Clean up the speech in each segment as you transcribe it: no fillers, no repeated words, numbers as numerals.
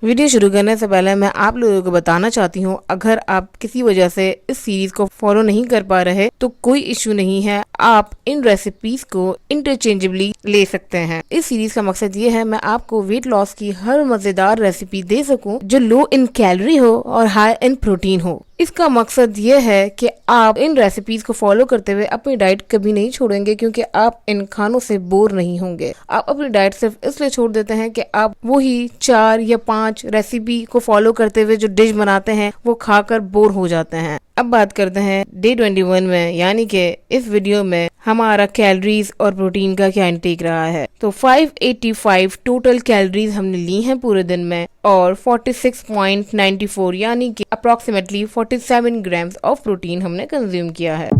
Video शुरू करने से पहले मैं आप लोगों को बताना चाहती हूँ, अगर आप किसी वजह से इस सीरीज को फॉलो नहीं कर पा रहे तो कोई इश्यू नहीं है, आप इन रेसिपीज को इंटरचेंजेबली ले सकते हैं। इस सीरीज का मकसद ये है मैं आपको वेट लॉस की हर मजेदार रेसिपी दे सकूं जो लो इन कैलोरी हो और हाई इन प्रोटीन हो। इसका मकसद ये है कि आप इन रेसिपीज को फॉलो करते हुए अपनी डाइट कभी नहीं छोड़ेंगे, क्योंकि आप इन खानों से बोर नहीं होंगे। आप अपनी डाइट सिर्फ इसलिए छोड़ देते हैं कि आप वही 4 या 5 रेसिपी को फॉलो करते हुए जो डिश बनाते हैं वो खाकर बोर हो जाते हैं। अब बात करते हैं डे 21 में, यानी कि इस वीडियो में हमारा कैलोरीज और प्रोटीन का क्या इंटेक रहा है। तो 585 टोटल कैलोरीज हमने ली हैं पूरे दिन में और 46.94 यानी कि अप्रोक्सीमेटली 47 ग्राम्स ऑफ प्रोटीन हमने कंज्यूम किया है।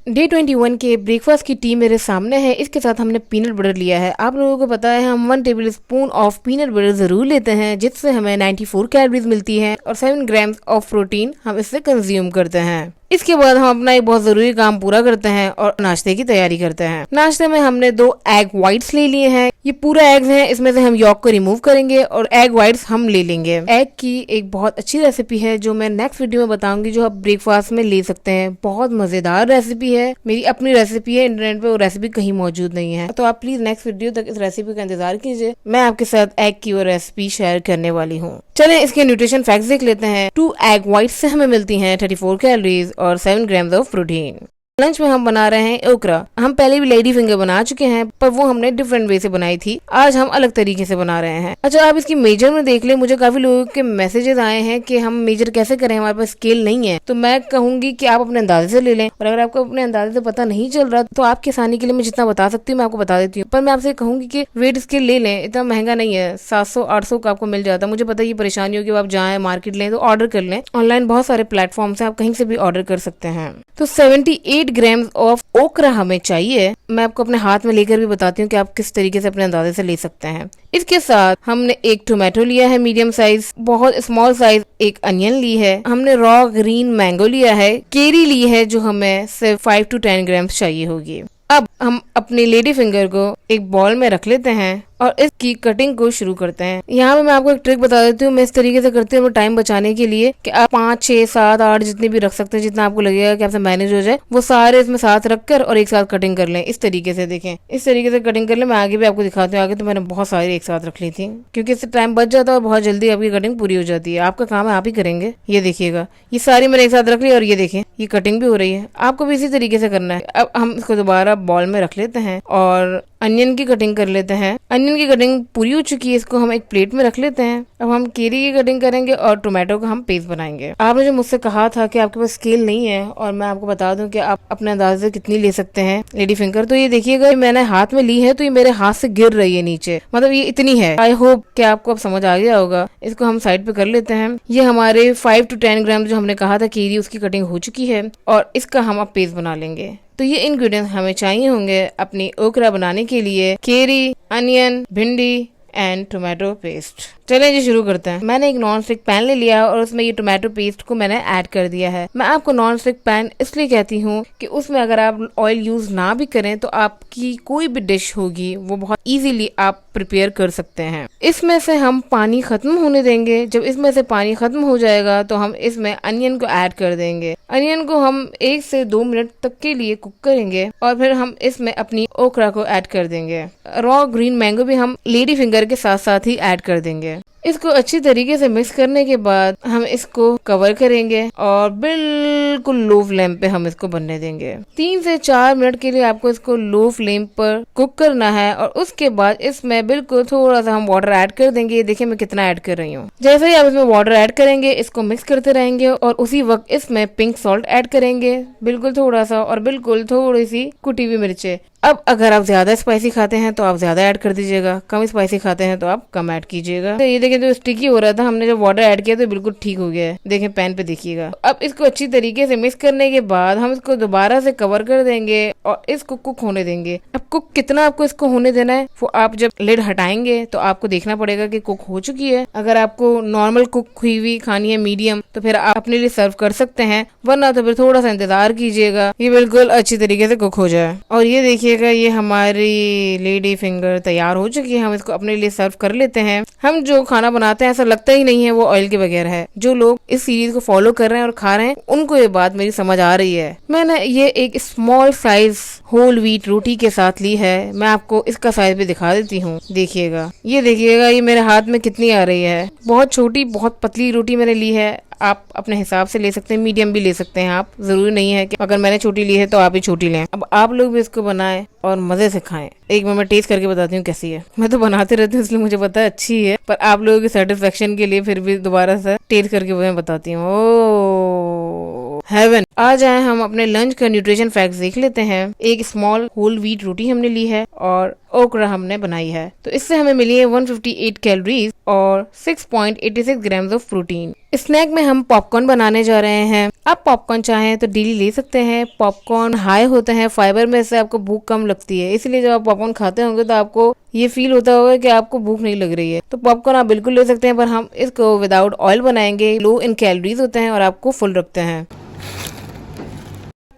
डे 21 के ब्रेकफास्ट की टी मेरे सामने है। इसके साथ हमने पीनट बटर लिया है। आप लोगों को पता है हम 1 table spoon of peanut butter जरूर लेते हैं, जिससे हमें 94 कैलोरीज मिलती है और 7 ग्राम्स ऑफ प्रोटीन हम इससे कंज्यूम करते हैं। इसके बाद हम अपना एक बहुत जरूरी काम पूरा करते हैं और नाश्ते की तैयारी करते हैं। नाश्ते में हमने 2 एग व्हाइट्स ले लिए हैं। ये पूरा एग्स हैं, इसमें से हम यॉक को रिमूव करेंगे और एग व्हाइट्स हम ले लेंगे। एग की एक बहुत अच्छी रेसिपी है जो मैं नेक्स्ट वीडियो में बताऊंगी, जो आप ब्रेकफास्ट में ले सकते हैं। बहुत मजेदार रेसिपी है, मेरी अपनी रेसिपी है, इंटरनेट पे वो रेसिपी कहीं मौजूद नहीं है। तो आप प्लीज नेक्स्ट वीडियो तक इस रेसिपी का इंतजार कीजिए, मैं आपके साथ एग की वो रेसिपी शेयर करने वाली हूँ। चलें इसके न्यूट्रिशन फैक्ट्स देख लेते हैं। 2 एग व्हाइट्स से हमें मिलती हैं 34 कैलोरीज और 7 ग्राम्स ऑफ प्रोटीन। लंच में हम बना रहे हैं ओकरा। हम पहले भी लेडी फिंगर बना चुके हैं, पर वो हमने डिफरेंट वे से बनाई थी। आज हम अलग तरीके से बना रहे हैं। अच्छा, आप इसकी मेजर में देख ले। मुझे काफी लोगों के मैसेजेस आए हैं कि हम मेजर कैसे करें, हमारे पास स्केल नहीं है। तो मैं कहूंगी कि आप अपने अंदाजे से ले लें, और अगर आपको अपने अंदाजे से पता नहीं चल रहा तो आपकी आसानी के लिए मैं जितना बता सकती हूँ मैं आपको बता देती हूँ। पर मैं आपसे कहूंगी कि वेट स्केल ले लें, इतना महंगा नहीं है, 700-800 का आपको मिल जाता है। मुझे पता है ये परेशानी होगी, आप जाए मार्केट लें तो ऑर्डर कर लें। ऑनलाइन बहुत सारे प्लेटफॉर्म से आप कहीं से भी ऑर्डर कर सकते हैं। तो 78 ग्राम्स ऑफ ओकरा हमें चाहिए। मैं आपको अपने हाथ में लेकर भी बताती हूँ कि आप किस तरीके से अपने अंदाजे से ले सकते हैं। इसके साथ हमने एक टोमेटो लिया है मीडियम साइज, बहुत स्मॉल साइज एक अनियन ली है, हमने रॉ ग्रीन मैंगो लिया है, केरी ली है जो हमें सिर्फ 5 to 10 ग्राम्स चाहिए होगी। अब हम अपनी लेडी फिंगर को एक बॉल में रख लेते हैं और इसकी कटिंग को शुरू करते हैं। यहाँ पे मैं आपको एक ट्रिक बता देती हूँ, मैं इस तरीके से करती हूँ टाइम बचाने के लिए कि आप 5, 6, 7, 8 जितने भी रख सकते हैं, जितना आपको लगेगा कि आपसे मैनेज हो जाए, वो सारे इसमें साथ रखकर और एक साथ कटिंग कर लें। इस तरीके से देखें, इस तरीके से कटिंग कर लें। मैं आगे भी आपको दिखाती हूँ। आगे तो मैंने बहुत सारी एक साथ रख ली थी, क्योंकि इससे टाइम बच जाता है और बहुत जल्दी आपकी कटिंग पूरी हो जाती है। आपका काम है आप ही करेंगे। ये देखिएगा, ये सारी मैंने एक साथ रख ली और ये देखें ये कटिंग भी हो रही है। आपको भी इसी तरीके से करना है। अब हम इसको दोबारा बॉल में रख लेते हैं और अनियन की कटिंग कर लेते हैं। अनियन की कटिंग पूरी हो चुकी है, इसको हम एक प्लेट में रख लेते हैं। अब हम केरी की कटिंग करेंगे और टोमेटो का हम पेस्ट बनाएंगे। आपने जो मुझसे कहा था कि आपके पास स्केल नहीं है, और मैं आपको बता दूं कि आप अपने अंदाजे से कितनी ले सकते हैं लेडी फिंगर। तो ये देखिएगा, मैंने हाथ में ली है तो ये मेरे हाथ से गिर रही है नीचे, मतलब ये इतनी है। आई होप कि आपको अब समझ आ गया होगा। इसको हम साइड पे कर लेते हैं। ये हमारे 5 to 10 ग्राम जो हमने कहा था केरी, उसकी कटिंग हो चुकी है और इसका हम अब पेस्ट बना लेंगे। तो ये इंग्रेडिएंट्स हमें चाहिए होंगे अपनी ओकरा बनाने के लिए: केरी, अनियन, भिंडी एंड टोमेटो पेस्ट। चलें जी शुरू करते हैं। मैंने एक नॉन स्टिक पैन ले लिया और उसमें ये टोमेटो पेस्ट को मैंने ऐड कर दिया है। मैं आपको नॉन स्टिक पैन इसलिए कहती हूँ कि उसमें अगर आप ऑयल यूज ना भी करें तो आपकी कोई भी डिश होगी वो बहुत इजीली आप प्रिपेयर कर सकते हैं। इसमें से हम पानी खत्म होने देंगे। जब इसमें से पानी खत्म हो जाएगा तो हम इसमें अनियन को ऐड कर देंगे। अनियन को हम 1 से 2 मिनट तक के लिए कुक करेंगे और फिर हम इसमें अपनी ओकरा को ऐड कर देंगे। रॉ ग्रीन मैंगो भी हम लेडी फिंगर के साथ साथ ही ऐड कर देंगे। इसको अच्छी तरीके से मिक्स करने के बाद हम इसको कवर करेंगे और बिल्कुल लो फ्लेम पे हम इसको बनने देंगे। 3 से 4 मिनट के लिए आपको इसको लो फ्लेम पर कुक करना है और उसके बाद इसमें बिल्कुल थोड़ा सा हम वाटर ऐड कर देंगे। ये देखिए मैं कितना ऐड कर रही हूँ। जैसे ही आप इसमें वाटर ऐड करेंगे इसको मिक्स करते रहेंगे और उसी वक्त इसमें पिंक सॉल्ट ऐड करेंगे, बिल्कुल थोड़ा सा, और बिल्कुल थोड़ी सी कुटी हुई मिर्चें। अब अगर आप ज्यादा स्पाइसी खाते हैं तो आप ज्यादा ऐड कर दीजिएगा, कम स्पाइसी खाते हैं तो आप कम ऐड कीजिएगा। तो ये देखिए लेकिन जो स्टिकी हो रहा था, हमने जब वाटर ऐड किया तो बिल्कुल ठीक हो गया है। देखें पैन पे देखिएगा। अब इसको अच्छी तरीके से मिक्स करने के बाद हम इसको दोबारा से कवर कर देंगे और इसको कुक होने देंगे। अब कुक कितना आपको इसको होने देना है, वो आप जब लिड हटाएंगे तो आपको देखना पड़ेगा कि कुक हो चुकी है। अगर आपको नॉर्मल कुक हुई हुई खानी है मीडियम, तो फिर आप अपने लिए सर्व कर सकते हैं, वरना तो फिर थोड़ा सा इंतजार कीजिएगा ये बिल्कुल अच्छी तरीके से कुक हो जाए। और ये देखिएगा, ये हमारी लेडी फिंगर तैयार हो चुकी है। हम इसको अपने लिए सर्व कर लेते हैं। हम जो खाना बनाते हैं ऐसा लगता ही नहीं है वो ऑयल के बगैर है। जो लोग इस सीरीज को फॉलो कर रहे हैं और खा रहे हैं, उनको ये बात मेरी समझ आ रही है। मैंने ये एक स्मॉल साइज होल व्हीट रोटी के साथ ली है। मैं आपको इसका साइज भी दिखा देती हूँ। देखिएगा, ये देखिएगा, ये मेरे हाथ में कितनी आ रही है। बहुत छोटी बहुत पतली रोटी मैंने ली है। आप अपने हिसाब से ले सकते हैं, मीडियम भी ले सकते हैं आप। जरूरी नहीं है कि अगर मैंने छोटी ली है तो आप भी छोटी लें। अब आप लोग भी इसको बनाएं और मजे से खाएं। एक बार मैं टेस्ट करके बताती हूँ कैसी है। मैं तो बनाते रहती हूँ इसलिए मुझे पता है अच्छी है, पर आप लोगों की सेटिस्फेक्शन के लिए फिर भी दोबारा से टेस्ट करके मैं बताती हूँ। ओ हेवन। आ जाए हम अपने लंच का न्यूट्रिशन फैक्ट्स देख लेते हैं। एक स्मॉल होल व्हीट रोटी हमने ली है और ओकरा हमने बनाई है, तो इससे हमें मिली है 158 कैलोरीज और 6.86 ग्राम्स ऑफ प्रोटीन। स्नैक में हम पॉपकॉर्न बनाने जा रहे हैं। आप पॉपकॉर्न चाहें तो डेली ले सकते हैं। पॉपकॉर्न हाई होते हैं फाइबर में, से आपको भूख कम लगती है, इसलिए जब आप पॉपकॉर्न खाते होंगे तो आपको ये फील होता होगा कि आपको भूख नहीं लग रही है। तो पॉपकॉर्न आप बिल्कुल ले सकते हैं, पर हम इसको विदाउट ऑयल बनाएंगे। लो इन कैलोरीज होते हैं और आपको फुल रखते हैं।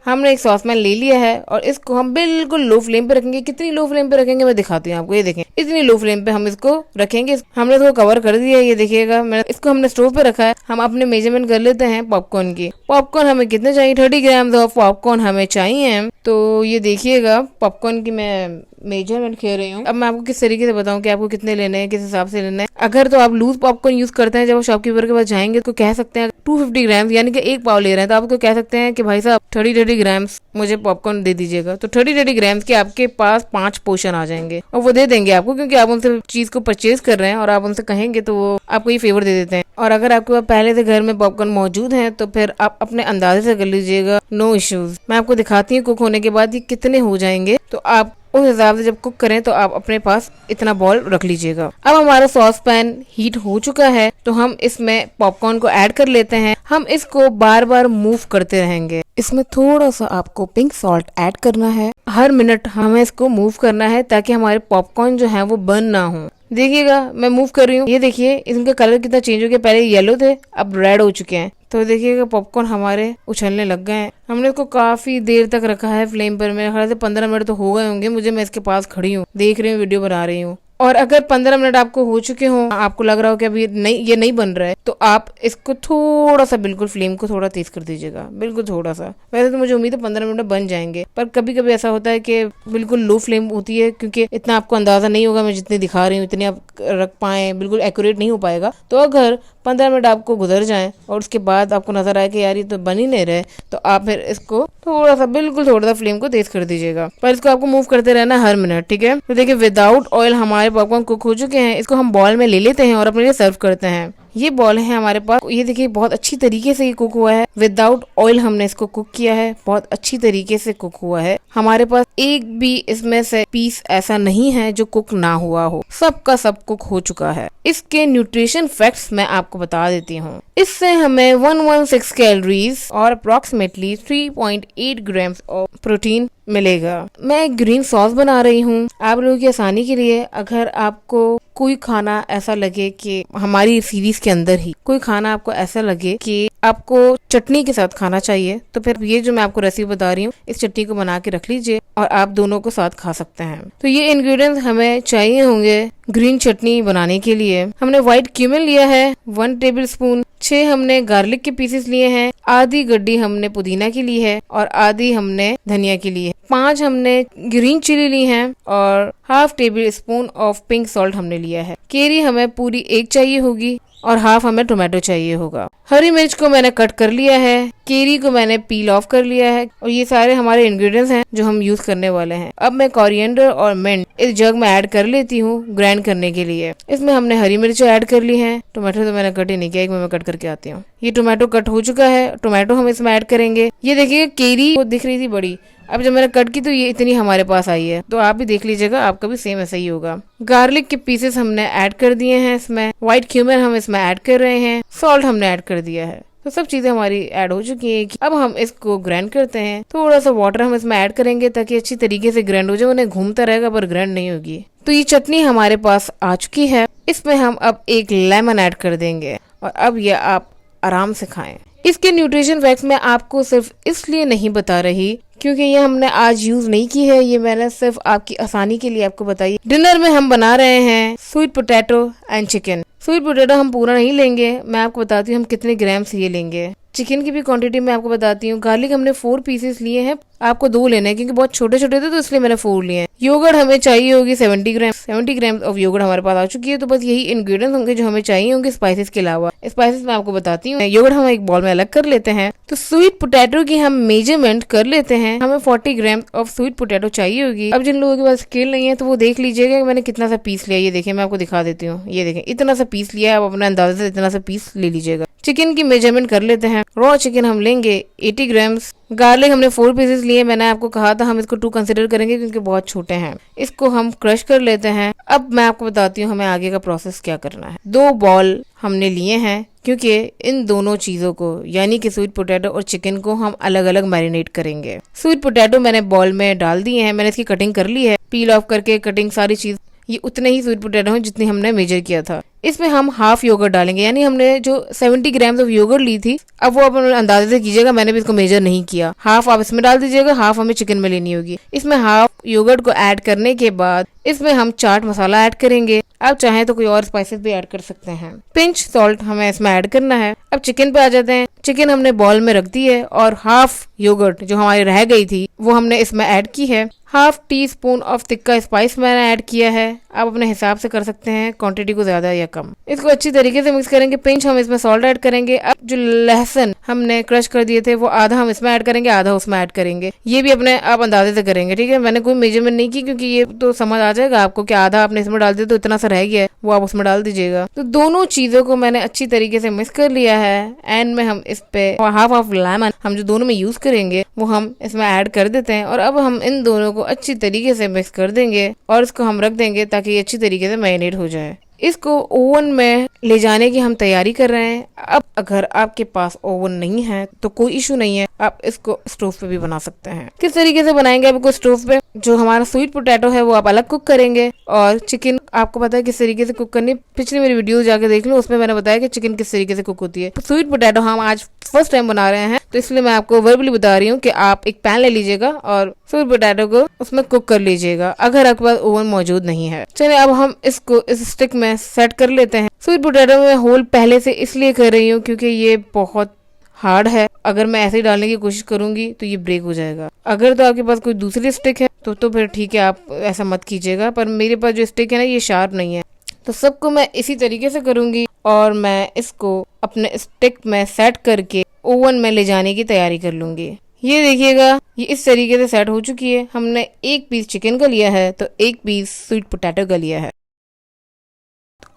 हमने एक सॉसपैन ले लिया है और इसको हम बिल्कुल लो फ्लेम पे रखेंगे। कितनी लो फ्लेम पे रखेंगे मैं दिखाती हूँ आपको। ये देखें, इतनी लो फ्लेम पे हम इसको रखेंगे। हमने इसको कवर कर दिया है। ये देखिएगा, मैंने इसको हमने स्टोव पे रखा है। हम अपने मेजरमेंट कर लेते हैं पॉपकॉर्न की। पॉपकॉर्न हमें कितने चाहिए, 30 ग्राम ऑफ पॉपकॉर्न हमें चाहिए। तो ये देखिएगा, पॉपकॉर्न की मैं मेजरमेंट कह रही हूँ। अब मैं आपको किस तरीके से बताऊं कि आपको कितने लेने हैं, किस हिसाब से लेना है। अगर तो आप लूज पॉपकॉर्न यूज करते हैं, जब आप शॉपकीपर के पास जाएंगे तो कह सकते हैं 250 ग्राम यानी कि 1 पाव ले रहे हैं, तो आपको कह सकते हैं कि भाई साहब 30 ग्राम्स मुझे पॉपकॉर्न दे दीजिएगा। तो 30 ग्राम्स के आपके पास 5 पोर्शन आ जाएंगे और वो दे देंगे आपको, क्योंकि आप उनसे चीज को परचेज कर रहे हैं और आप उनसे कहेंगे तो वो आपको ये फेवर दे देते हैं। और अगर आपके पास पहले से घर में पॉपकॉर्न मौजूद है तो फिर आप अपने अंदाजे से कर लीजिएगा, नो इश्यूज। मैं आपको दिखाती हूँ कुक होने के बाद ये कितने हो जाएंगे, तो आप उस हिसाब से जब कुक करें तो आप अपने पास इतना बॉल रख लीजिएगा। अब हमारा सॉस पैन हीट हो चुका है, तो हम इसमें पॉपकॉर्न को ऐड कर लेते हैं। हम इसको बार बार मूव करते रहेंगे। इसमें थोड़ा सा आपको पिंक सॉल्ट ऐड करना है। हर मिनट हमें इसको मूव करना है ताकि हमारे पॉपकॉर्न जो है वो बर्न ना हो। देखिएगा, मैं मूव कर रही हूँ। ये देखिए, इनका कलर कितना चेंज हो गया। पहले येलो थे, अब रेड हो चुके हैं। तो देखिएगा, पॉपकॉर्न हमारे उछलने लग गए हैं। हमने इसको काफी देर तक रखा है फ्लेम पर। मेरे ख्याल से 15 मिनट तो हो गए होंगे मुझे। मैं इसके पास खड़ी हूँ, देख रही हूँ, वीडियो बना रही हूँ। और अगर 15 मिनट आपको हो चुके हो, आपको लग रहा हो कि अभी ये नहीं बन रहा है, तो आप इसको थोड़ा सा बिल्कुल फ्लेम को थोड़ा तेज कर दीजिएगा, बिल्कुल थोड़ा सा। वैसे तो मुझे उम्मीद है 15 मिनट बन जाएंगे, पर कभी कभी ऐसा होता है कि बिल्कुल लो फ्लेम होती है, क्योंकि इतना आपको अंदाजा नहीं होगा। मैं जितनी दिखा रही हूँ इतनी आप रख पाए, बिल्कुल एक्यूरेट नहीं हो पाएगा। तो अगर 15 मिनट आपको गुजर जाए और उसके बाद आपको नजर आए कि यार ये तो बन ही नहीं रहे, तो आप फिर इसको थोड़ा सा बिल्कुल थोड़ा सा फ्लेम को तेज कर दीजिएगा। पर इसको आपको मूव करते रहना हर मिनट, ठीक है। तो देखिए, विदाउट ऑयल हमारे पॉपकॉर्न कुक हो चुके हैं। इसको हम बॉल में ले लेते हैं और अपने लिए सर्व करते हैं। ये बॉल है हमारे पास। ये देखिए, बहुत अच्छी तरीके से ये कुक हुआ है। विदाउट ऑयल हमने इसको कुक किया है, बहुत अच्छी तरीके से कुक हुआ है। हमारे पास एक भी इसमें से पीस ऐसा नहीं है जो कुक ना हुआ हो, सबका सब कुक हो चुका है। इसके न्यूट्रिशन फैक्ट्स मैं आपको बता देती हूँ। इससे हमें 116 कैलोरीज और अप्रोक्सीमेटली 3.8 ग्राम्स ऑफ प्रोटीन मिलेगा। मैं एक ग्रीन सॉस बना रही हूँ आप लोगों की आसानी के लिए। अगर आपको कोई खाना ऐसा लगे कि हमारी सीरीज के अंदर ही कोई खाना आपको ऐसा लगे कि आपको चटनी के साथ खाना चाहिए, तो फिर ये जो मैं आपको रेसिपी बता रही हूँ, इस चटनी को बना के रख लीजिए और आप दोनों को साथ खा सकते हैं। तो ये इंग्रेडिएंट्स हमें चाहिए होंगे ग्रीन चटनी बनाने के लिए। हमने व्हाइट क्यूमिन लिया है 1 टेबल स्पून, 6 हमने गार्लिक के पीसेस लिए हैं, आधी गड्डी हमने पुदीना की ली है और आधी हमने धनिया की ली है, 5 हमने ग्रीन चिली ली है और half table spoon of pink salt हमने लिया है। केरी हमें पूरी 1 चाहिए होगी और हाफ हमें टोमेटो चाहिए होगा। हरी मिर्च को मैंने कट कर लिया है, केरी को मैंने पील ऑफ कर लिया है और ये सारे हमारे इंग्रेडिएंट्स हैं जो हम यूज करने वाले हैं। अब मैं कोरिएंडर और मिंट इस जग में ऐड कर लेती हूँ ग्राइंड करने के लिए। इसमें हमने हरी मिर्च ऐड कर ली है। टोमेटो तो मैंने कट ही नहीं किया, एक मैं कट करके आती हूँ। ये टोमेटो कट हो चुका है, टोमेटो हम इसमें ऐड करेंगे। ये देखिए, केरी वो दिख रही थी बड़ी, अब जब मैंने कट की तो ये इतनी हमारे पास आई है, तो आप भी देख लीजिएगा, आपका भी सेम ऐसा ही होगा। गार्लिक के पीसेस हमने ऐड कर दिए हैं इसमें, व्हाइट क्यूमन हम इसमें ऐड कर रहे हैं, सॉल्ट हमने ऐड कर दिया है। तो सब चीजें हमारी ऐड हो चुकी है। अब हम इसको ग्राइंड करते हैं। थोड़ा सा वाटर हम इसमें ऐड करेंगे ताकि अच्छी तरीके से ग्राइंड हो जाए, उन्हें घूमता रहेगा पर ग्राइंड नहीं होगी। तो ये चटनी हमारे पास आ चुकी है। इसमें हम अब एक लेमन ऐड कर देंगे और अब ये आप आराम से खाएं। इसके न्यूट्रिशन फैक्ट्स मैं आपको सिर्फ इसलिए नहीं बता रही क्योंकि ये हमने आज यूज नहीं की है, ये मैंने सिर्फ आपकी आसानी के लिए आपको बताई। डिनर में हम बना रहे हैं sweet potato and chicken. Sweet potato हम पूरा नहीं लेंगे, मैं आपको बताती हूँ हम कितने ग्राम्स ये लेंगे। चिकन की भी क्वांटिटी मैं आपको बताती हूँ। गार्लिक हमने 4 पीसेस लिए हैं, आपको 2 लेने हैं क्योंकि बहुत छोटे छोटे थे तो इसलिए मैंने 4 लिए हैं। योगर्ट हमें चाहिए होगी 70 ग्राम। 70 ग्राम ऑफ योगर्ट हमारे पास आ चुकी है। तो बस यही इंग्रेडिएंट्स होंगे जो हमें चाहिए होंगे स्पाइसेस के अलावा। स्पाइसेस मैं आपको बताती हूँ। योगर्ट हम एक बॉल में अलग कर लेते हैं। तो स्वीट पोटैटो की हम मेजरमेंट कर लेते हैं। हमें 40 ग्राम ऑफ स्वीट पोटैटो चाहिए होगी। अब जिन लोगों के पास स्केल नहीं है तो वो देख लीजिएगा कि मैंने कितना सा पीस लिया। ये देखिए मैं आपको दिखा देती हूँ। ये देखें इतना सा पीस लिया है, आप अपने अंदाजे से इतना सा पीस ले लीजिएगा। चिकन की मेजरमेंट कर लेते हैं। रॉ चिकन हम लेंगे 80 ग्राम्स। गार्लिक हमने 4 पीसेस लिए, मैंने आपको कहा था हम इसको 2 कंसिडर करेंगे क्योंकि बहुत छोटे हैं। इसको हम क्रश कर लेते हैं। अब मैं आपको बताती हूँ हमें आगे का प्रोसेस क्या करना है। 2 बॉल हमने लिए हैं क्योंकि इन दोनों चीजों को यानी कि स्वीट पोटैटो और चिकन को हम अलग अलग मैरिनेट करेंगे। स्वीट पोटैटो मैंने बॉल में डाल दिए हैं, मैंने इसकी कटिंग कर ली है, पील ऑफ करके कटिंग सारी चीज। ये उतने ही स्वीट पोटैटो हैं जितनी हमने मेजर किया था। इसमें हम हाफ योगर्ट डालेंगे, यानी हमने जो 70 ग्राम्स ऑफ योगर्ट ली थी, अब वो आप अंदाजे से कीजिएगा, मैंने भी इसको मेजर नहीं किया। हाफ आप इसमें डाल दीजिएगा, हाफ हमें चिकन में लेनी होगी। इसमें हाफ योगर्ट को ऐड करने के बाद इसमें हम चाट मसाला ऐड करेंगे। आप चाहें तो कोई और स्पाइसेस भी ऐड कर सकते हैं। पिंच सॉल्ट हमें इसमें ऐड करना है। अब चिकन पे आ जाते हैं। चिकन हमने बॉल में रख दी है और हाफ योगर्ट जो हमारी रह गई थी वो हमने इसमें ऐड की है। Half tea spoon of tikka spice मैंने ऐड किया है। आप अपने हिसाब से कर सकते हैं क्वांटिटी को ज्यादा या कम। इसको अच्छी तरीके से मिक्स करेंगे। पिंच हम इसमें सॉल्ट ऐड करेंगे। अब जो लहसुन हमने क्रश कर दिए थे वो आधा हम इसमें ऐड करेंगे, आधा उसमें ऐड करेंगे। ये भी अपने आप अंदाजे से करेंगे, ठीक है। मैंने कोई मेजरमेंट नहीं की क्योंकि ये तो समझ आ जाएगा आपको कि आधा आपने इसमें डाल दिया तो इतना सा रह गया है, वो आप उसमें डाल दीजिएगा। तो दोनों चीजों को मैंने अच्छी तरीके से मिक्स कर लिया है। एंड में हम इस पे हाफ ऑफ लेमन हम जो दोनों में यूज करेंगे वो हम इसमें ऐड कर देते हैं। और अब हम इन दोनों को अच्छी तरीके से मिक्स कर देंगे और इसको हम रख देंगे ताकि ये अच्छी तरीके से मैरिनेट हो जाए। इसको ओवन में ले जाने की हम तैयारी कर रहे हैं। अब अगर आपके पास ओवन नहीं है तो कोई इशू नहीं है, आप इसको स्टोव पे भी बना सकते हैं। किस तरीके से बनाएंगे आपको स्टोव पे? जो हमारा स्वीट पोटैटो है वो आप अलग कुक करेंगे और चिकन आपको पता है किस तरीके से कुक करनी। पिछली मेरी वीडियो जाके देख लो, उसमें मैंने बताया कि चिकन किस तरीके से कुक होती है। स्वीट पोटैटो हम आज फर्स्ट टाइम बना रहे हैं तो इसलिए मैं आपको वर्बली बता रही हूँ कि आप एक पैन ले लीजिएगा और स्वीट पोटैटो को उसमें कुक कर लीजिएगा अगर आपके पास ओवन मौजूद नहीं है। चलिए अब हम इसको इस स्टिक में सेट कर लेते हैं। स्वीट पोटैटो में होल पहले से इसलिए कर रही हूँ क्योंकि ये बहुत हार्ड है। अगर मैं ऐसे ही डालने की कोशिश करूंगी तो ये ब्रेक हो जाएगा। अगर तो आपके पास कोई दूसरी स्टिक है तो फिर ठीक है, आप ऐसा मत कीजिएगा। पर मेरे पास जो स्टिक है ना ये शार्प नहीं है, तो सबको मैं इसी तरीके से करूंगी और मैं इसको अपने स्टिक में सेट करके ओवन में ले जाने की तैयारी कर लूंगी। ये देखिएगा ये इस तरीके से सेट हो चुकी है। हमने 1 पीस चिकन का लिया है तो 1 पीस स्वीट पोटैटो का लिया है।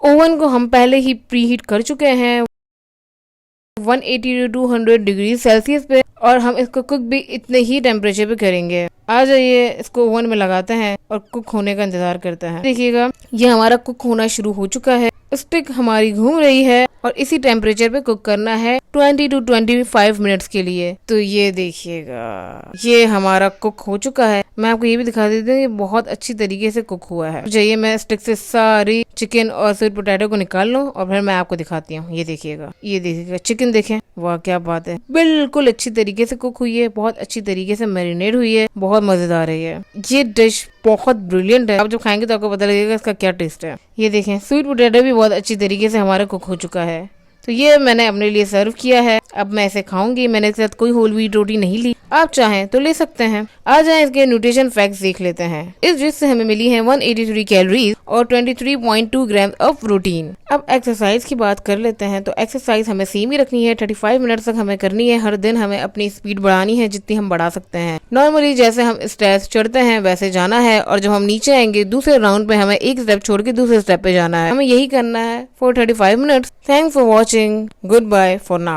ओवन को हम पहले ही प्रीहीट कर चुके हैं 180 to 200 डिग्री सेल्सियस पे, और हम इसको कुक भी इतने ही टेम्परेचर पे करेंगे। आ जाइए इसको ओवन में लगाते हैं और कुक होने का इंतजार करते हैं। देखिएगा ये हमारा कुक होना शुरू हो चुका है। स्टिक हमारी घूम रही है और इसी टेम्परेचर पे कुक करना है 20 to 25 मिनट्स के लिए। तो ये देखिएगा ये हमारा कुक हो चुका है। मैं आपको ये भी दिखा देती हूँ, ये बहुत अच्छी तरीके से कुक हुआ है। जाइए मैं स्टिक से सारी चिकन और स्वीट पोटैटो को निकाल लूँ और फिर मैं आपको दिखाती हूँ। ये देखिएगा चिकन देखें, वाह क्या बात है, बिल्कुल अच्छी तरीके से कुक हुई है, बहुत अच्छी तरीके से मैरिनेट हुई है, बहुत मजेदार है ये डिश बहुत ब्रिलियंट है। आप जब खाएंगे तो आपको पता लगेगा इसका क्या टेस्ट है। ये देखें स्वीट पोटैटो भी बहुत अच्छी तरीके से हमारा कुक हो चुका है। तो ये मैंने अपने लिए सर्व किया है। अब मैं इसे खाऊंगी। मैंने इसके साथ कोई होल व्हीट रोटी नहीं ली, आप चाहें तो ले सकते हैं। आ जाएं इसके न्यूट्रिशन फैक्ट्स देख लेते हैं। इस डिश से हमें मिली है 183 कैलोरीज और 23.2 ग्राम ऑफ प्रोटीन। अब एक्सरसाइज की बात कर लेते हैं। तो एक्सरसाइज हमें सेम ही रखनी है, 35 मिनट तक हमें करनी है। हर दिन हमें अपनी स्पीड बढ़ानी है जितनी हम बढ़ा सकते हैं। नॉर्मली जैसे हम स्टेप्स चढ़ते हैं वैसे जाना है, और जब हम नीचे आएंगे दूसरे राउंड पे हमें एक स्टेप छोड़ के दूसरे स्टेप पे जाना है। हमें यही करना है for 35 minutes. Thanks for watching. Goodbye for now.